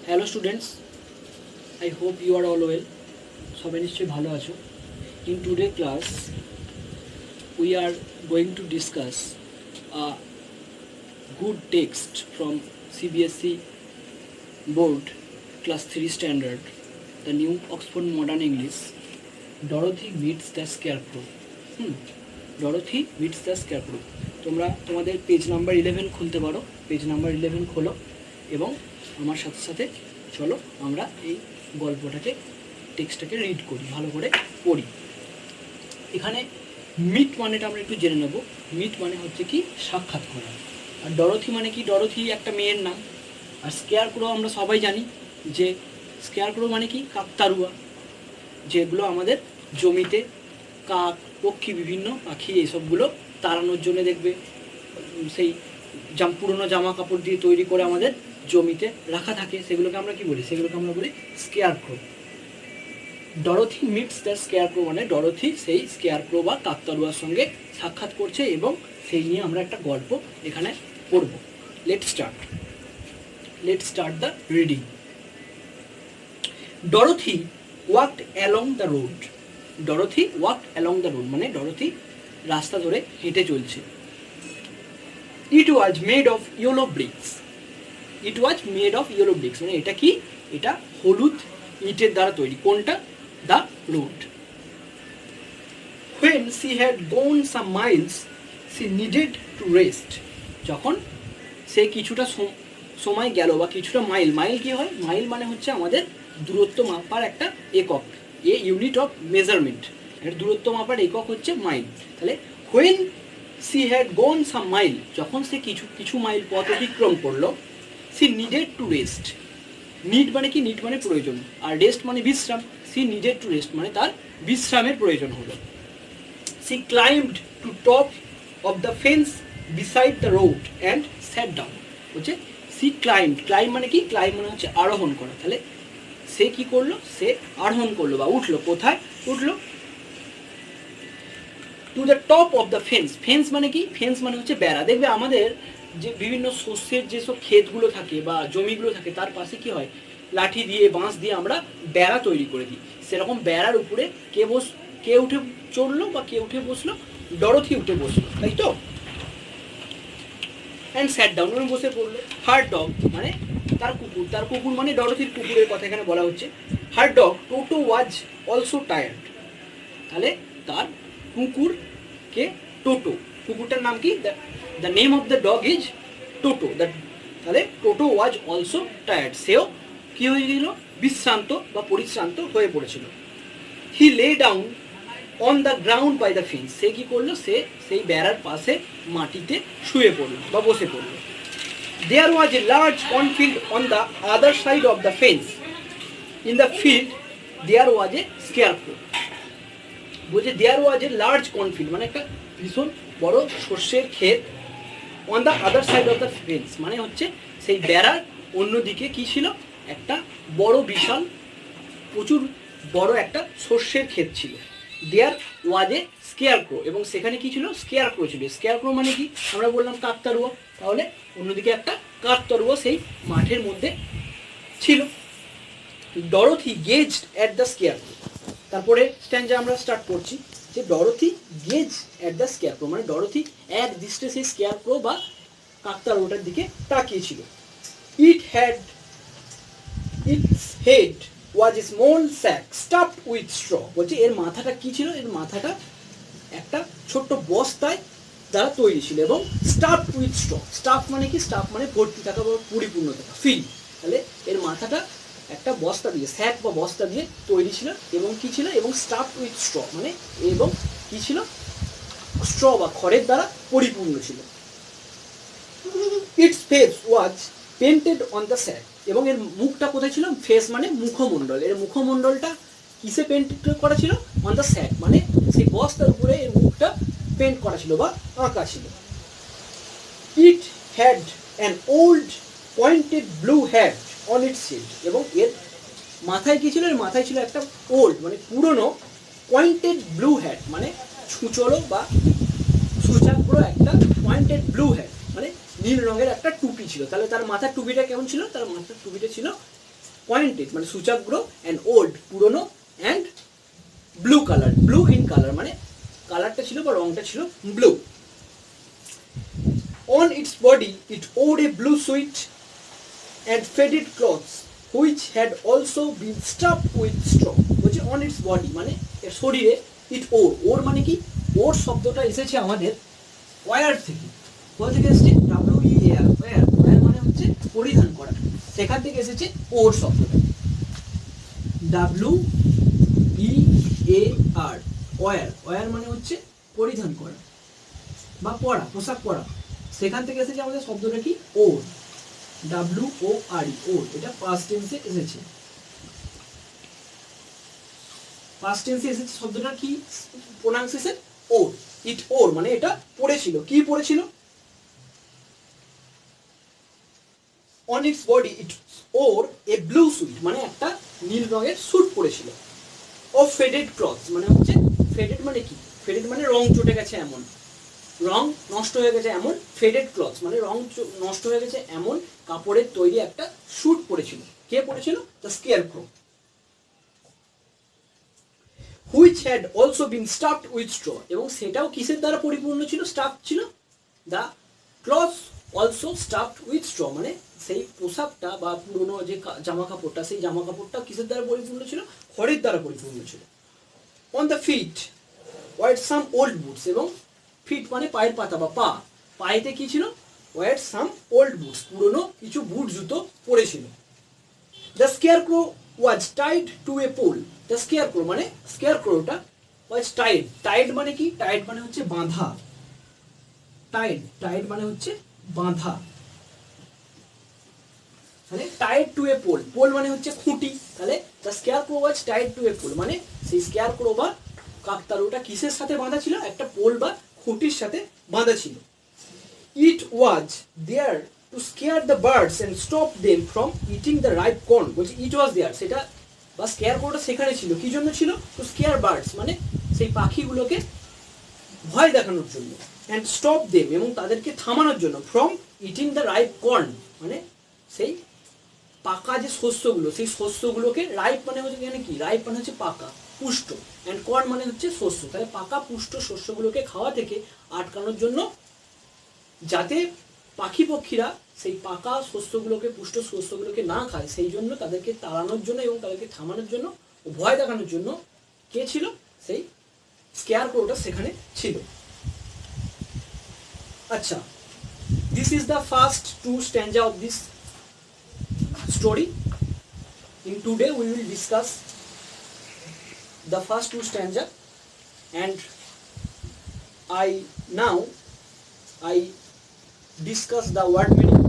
Hello students, I hope you are all well. সবাই নিশ্চয়ই ভালো আছো। In today's class, we are going to discuss a good text from CBSE board class 3 standard, the new Oxford Modern English, Dorothy meets the Scarecrow. Dorothy meets the Scarecrow. তোমরা তোমাদের page number 11 খুলতে পারো, page number 11 খোলো এবং আমার সাথে সাথে চলো আমরা এই গল্পটাকে টেক্সটটাকে রিড করি, ভালো করে পড়ি। এখানে মিট মানেটা আমরা একটু জেনে নেব। মিট মানে হচ্ছে কি সাক্ষাৎ করা, আর ডরথি মানে কি, ডরথি একটা মেয়ের নাম। আর স্কেয়ারক্রো আমরা সবাই জানি যে স্কেয়ারক্রো মানে কি কাকতাড়ুয়া, যেগুলো আমাদের জমিতে কাক পক্ষী বিভিন্ন পাখি এইসবগুলো তাড়ানোর জন্য দেখবে সেই পুরোনো জামা কাপড় দিয়ে তৈরি করে আমাদের জমিতে রাখা থাকে, সেগুলোকে আমরা কি বলি, সেগুলোকে আমরা বলি স্কেয়ারক্রো। ডরথি মিটস দ্য স্কেয়ারক্রো মানে ডরথি সেই স্কেয়ারক্রো বা কাকতাড়ুয়ার সঙ্গে সাক্ষাৎ করছে এবং সেই নিয়ে আমরা একটা গল্প এখানে পড়ব। Let's start the reading. Dorothy walked along the road. Dorothy walked along the road মানে ডরথি রাস্তা ধরে হেঁটে চলছে। It was made of yellow bricks. It was made of yellow bricks মানে এটা কি, এটা হলুদ ইটের দ্বারা তৈরি। কোনটা? The road. When she had gone some miles, she needed to rest. যখন সে কিছুটা সময় গেল বা কিছুটা মাইল, মাইল কি হয়, মাইল মানে হচ্ছে আমাদের দূরত্ব মাপার একটা একক, এ ইউনিট অফ মেজারমেন্ট। এর দূরত্ব মাপার একক হচ্ছে মাইল। তাহলে when she had gone some mile, যখন সে কিছু মাইল পথ অতিক্রম করলো, she needed to rest. Need মানে কি, নিড মানে প্রয়োজন, আর রেস্ট মানে বিশ্রাম। she needed to rest মানে তার বিশ্রামের প্রয়োজন হলো। she climbed to top of the fence beside the road and sat down. হচ্ছে she climbed, climb মানে কি, climb মানে হচ্ছে আরোহণ করা। তাহলে সে কি করলো, সে আরোহণ করলো বা উঠলো। কোথায় উঠলো? To the top of the fence. Fence মানে কি, ফেন্স মানে হচ্ছে বেড়া। দেখবে আমাদের যে বিভিন্ন শস্যের যেসব ক্ষেতগুলো থাকে বা জমিগুলো থাকে তার পাশে কি হয়, লাঠি দিয়ে বাঁশ দিয়ে আমরা বেড়া তৈরি করে দিই। সেরকম বেড়ার উপরে কে উঠে চড়লো বা কে উঠে বসলো? ডরথি উঠে বসলো, তাই তো। অ্যান্ড স্যাট ডাউন মানে বসে পড়লো। হার ডগ মানে তার কুকুর, তার কুকুর মানে ডরথির কুকুরের কথা এখানে বলা হচ্ছে। Her dog Toto was also tired. তাহলে তার কুকুরকে টোটো, কুকুরটার নাম কি, the name of the dog is Toto. তাহলে টোটো ওয়াজ অলসো টায়ার্ড, সেও কি হয়ে গেল, বিশ্রান্ত বা পরিশ্রান্ত হয়ে পড়েছিল। He lay down on the ground by the fence. সে কি করলো, সে সেই বেড়ার পাশে মাটিতে শুয়ে পড়লো বা বসে পড়লো। There was a large cornfield on the other side of the fence. In the field there was a scarecrow. বলছে দেয়ার ওয়াজ এ লার্জ কর্নফিল্ড মানে একটা ভীষণ বড় শস্যের ক্ষেত। On the other side of the fence মানে হচ্ছে সেই বেড়ার অন্যদিকে কি ছিল, একটা বড় বিশাল প্রচুর বড় একটা শস্যের ক্ষেত ছিল। দেয়ার ওয়াজ এ স্কেয়ারক্রো এবং সেখানে কি ছিল, স্কেয়ারক্রো ছিল। স্কেয়ারক্রো মানে কি, আমরা বললাম কাকতাড়ুয়া, তাহলে অন্যদিকে একটা কাকতাড়ুয়া সেই মাঠের মধ্যে ছিল। Dorothy gazed at the scarecrow. তারপরে স্ট্যান্ডে আমরা স্টার্ট করছি যে Dorothy gaze at the scarecrow মানে ডরথি এক দৃষ্টে সেই স্কেয়ারক্রো বা কাকতাড়ুয়াটার দিকে তাকিয়েছিল। Its head was a small sack stuffed with straw. বলছে এর মাথাটা কি ছিল, এর মাথাটা একটা ছোট্ট বস্তায় দ্বারা তৈরি ছিল এবং স্টাফড উইথ স্ট্র। স্টাফ মানে কি, স্টাফ মানে ভর্তি থাকা বা পরিপূর্ণ থাকা, ফিল। তাহলে এর মাথাটা একটা বস্তা দিয়ে, স্যাক বা বস্তা দিয়ে তৈরি ছিল এবং কি ছিল, এবং স্টাফড উইথ স্ট্র মানে এবং কি ছিল, স্ট্র বা খড়ের দ্বারা পরিপূর্ণ ছিল। It's face was painted on the sec এবং এর মুখটা কোথায় ছিল, ফেস মানে মুখমণ্ডল, এর মুখমণ্ডলটা কিসে পেন্ট করা ছিল, অন দ্য স্যাক মানে সেই বস্তার উপরে এর মুখটা পেন্ট করা ছিল বা আঁকা ছিল। It had an old pointed blue hat on its head এবং এর মাথায় কি ছিল, এর মাথায় ছিল একটা ওল্ড মানে পুরনো পয়েন্টেড ব্লু হ্যাট মানে ছুঁচলো বা সূচাগ্র একটা পয়েন্টেড ব্লু হ্যাট মানে নীল রঙের একটা টুপি ছিল। তাহলে তার মাথার টুপিটা কেমন ছিল, তার মাথার টুপিটা ছিল পয়েন্টেড মানে সূচাগ্র, অ্যান্ড ওল্ড পুরনো, and blue colour, blue in colour মানে কালারটা ছিল বা রংটা ছিল blue. On its body it wore a blue suit and faded clothes which had also been stuffed with straw. বলছে অন ইটস বডি মানে এর শরীরে, ইট ওর, ওর মানে কি, ওর শব্দটা এসেছে আমাদের ওয়ার থেকে। কোথা থেকে এসেছে? WEAR, ওয়ার, ওয়ার মানে হচ্ছে পরিধান করা, সেখান থেকে এসেছে ওর শব্দটা। WEAR, ওয়ার, ওয়ার মানে হচ্ছে পরিধান করা বা পরা, পোশাক পরা, সেখান থেকে এসেছে আমাদের শব্দটা কি, ওর, WORE, ওর। এটা পাস্ট টেন্সে এসেছে, পাস্ট টেন্সে এসেছে শব্দটা কি, প্রোনাউন্সিয়েশন ওর। ইট ওর মানে এটা পড়েছিল, কি পড়েছিল, on its body it wore a blue suit মানে একটা নীল রঙের স্যুট পরেছিল। ও ফেডেড ক্লথ মানে হচ্ছে, ফেডেড মানে কি, ফেডেড মানে রং চটে গেছে এমন, রং নষ্ট হয়ে গেছে এমন, ফেডেড ক্লথ মানে রং নষ্ট হয়ে গেছে এমন কাপড়ের তৈরি একটা স্যুট পরেছিল। কে পরেছিল? The scarecrow. Which had also been stuffed with straw, এবং সেটাও কিসের দ্বারা পরিপূর্ণ ছিল, স্টাফ ছিল। The cloth also stuffed with straw মানে সেই পোশাকটা বা পুরনো যে জামা কাপড়টা, সেই জামা কাপড়টা কিসের দ্বারা পরিপূর্ণ ছিল, খড়ের দ্বারা পরিপূর্ণ ছিল। On the feet wore some old boots, এবং ফিট মানে পায়ের পাতা বা পা, পায়েতে কি ছিল, ওয়ার সাম ওল্ড বুটস পুরনো কিছু বুট জুতো পরেছিল। The scarecrow was tied to a pole, the scarecrow মানে স্কেয়ারক্রোটা ওয়াজ টাইড, টাইড মানে কি, টাইড মানে হচ্ছে বাঁধা, টাইড, টাইড মানে হচ্ছে বাঁধা, মানে tied to a pole, pole মানে হচ্ছে খুঁটি, তাহলে the scarecrow was tied to a pole মানে সেই স্কেয়ারক্রো বা কাকতাড়ুটা কিসের সাথে বাঁধা ছিল, একটা পোল বা খুঁটির সাথে বাঁধা ছিল। It was there to scare the birds and stop them from eating the ripe corn. বলছে ইট ওয়াজ দেয়ার, সেটা বা স্কেয়ারক্রোটা সেখানে ছিল, কি জন্য ছিল, টু স্কেয়ার বার্ডস মানে সেই পাখিগুলোকে ভয় দেখানোর জন্য, অ্যান্ড স্টপ দেম এবং তাদেরকে থামানোর জন্য, from eating the ripe corn মানে সেই পাকা যে শস্যগুলো, সেই শস্যগুলোকে, রাইপ মানে হচ্ছে এখানে কি, রাইপ মানে হচ্ছে পাকা পুষ্ট, অ্যান্ড কর্ন মানে হচ্ছে শস্য, তাহলে পাকা পুষ্ট শস্যগুলোকে খাওয়া থেকে আটকানোর জন্য, যাতে পাখি পক্ষীরা সেই পাকা শস্যগুলোকে, পুষ্ট শস্যগুলোকে না খায়, সেই জন্য তাদেরকে তাড়ানোর জন্য এবং তাদেরকে থামানোর জন্য ও ভয় দেখানোর জন্য কে ছিল, সেই স্কেয়ারক্রোটা সেখানে ছিল। আচ্ছা, this is the first two stanza of this story. In today we will discuss the first two stanza, and I discuss the word meaning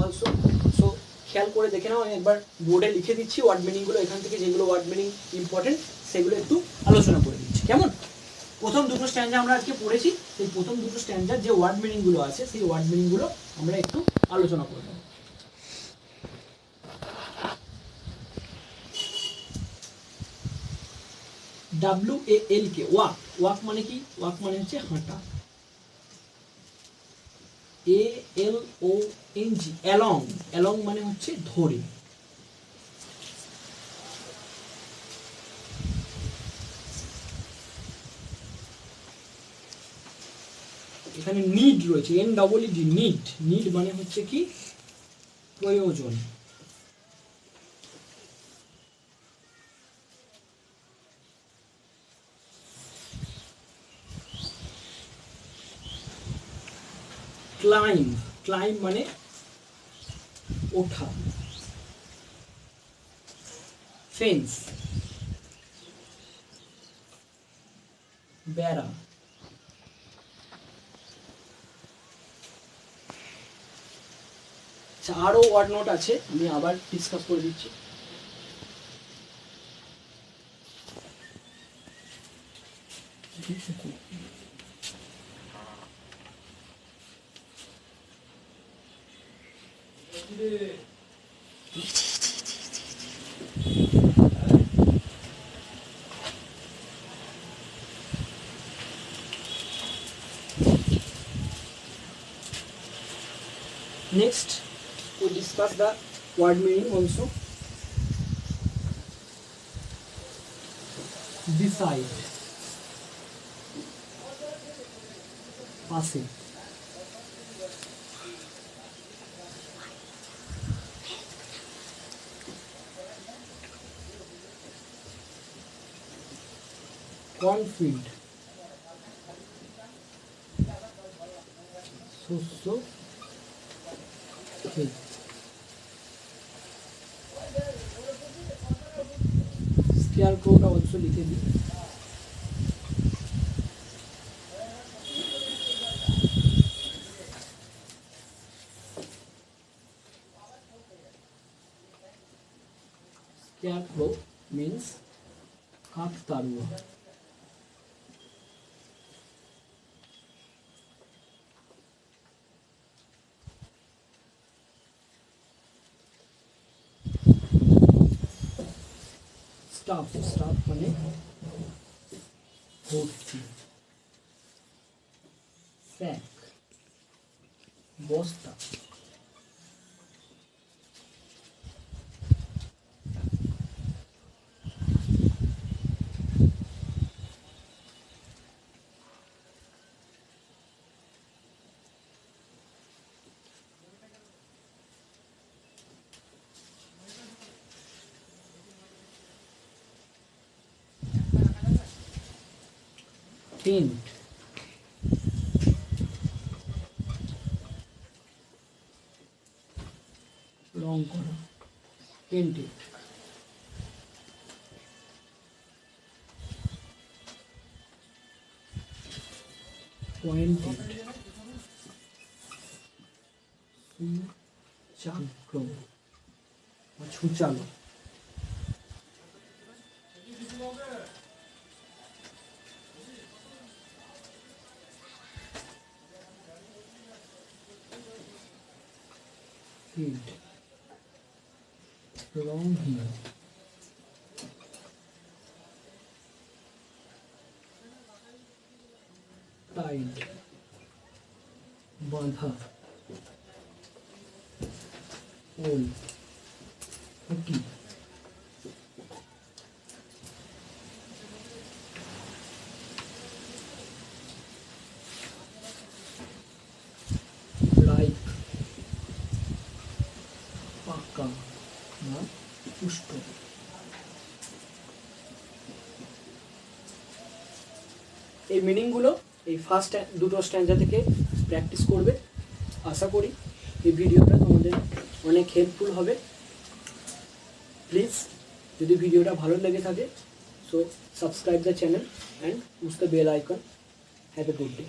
also. So খেয়াল করে দেখে নাও, আমি একবার বোর্ডে লিখে দিচ্ছি ওয়ার্ড মিনিং গুলো, এখান থেকে যেগুলো ওয়ার্ড মিনিং ইম্পর্টেন্ট সেগুলো একটু আলোচনা করে দিচ্ছি, কেমন? প্রথম দুটো স্ট্যান্জা আমরা আজকে পড়েছি, সেই প্রথম দুটো স্ট্যান্জার যে ওয়ার্ড মিনিং গুলো আছে সেই ওয়ার্ড মিনিং গুলো আমরা একটু আলোচনা করে নেব। WALK, ওয়াক, ওয়াক মানে কি, ওয়াক মানে হচ্ছে হাঁটা। ALONG, অ্যালং, অ্যালং মানে হচ্ছে ধরে। এখানে নিড রয়েছে, NEED, নিড, নিড মানে হচ্ছে কি, প্রয়োজন। ক্লাইম্ব, ক্লাইম্ব মানে ওঠা। ফেন্স, বেড়া। আচ্ছা, আরো ওয়ার্ড নোট আছে, আমি আবার ডিসকাস করে দিচ্ছি। Next, we discuss the word meaning also. beside, পাশে, cornfield, শস্য ক্ষেত, স্কেয়ারক্রোটা অবশ্য লিখে দিই। Scarecrow means কাকতাড়ুয়া। স্টাফ, স্টাফ মানে ভর্তি। স্যাক বস্তা। টেন্ট, রং করা, পেন্টেড। পয়েন্টেড, চাক্র বা ছুচালো। হিট, রংহীন। টাইড, বাঁধা। ওল, হুকি। রাইপ, পাকা বা পুষ্ট। এই মিনিংগুলো এই ফার্স্ট দুটো স্ট্যান্জা থেকে প্র্যাকটিস করবে। আশা করি এই ভিডিওটা তোমাদের অনেক হেল্পফুল হবে। প্লিজ যদি ভিডিওটা ভালো লেগে থাকে so subscribe the channel and push the bell icon. Have a good day.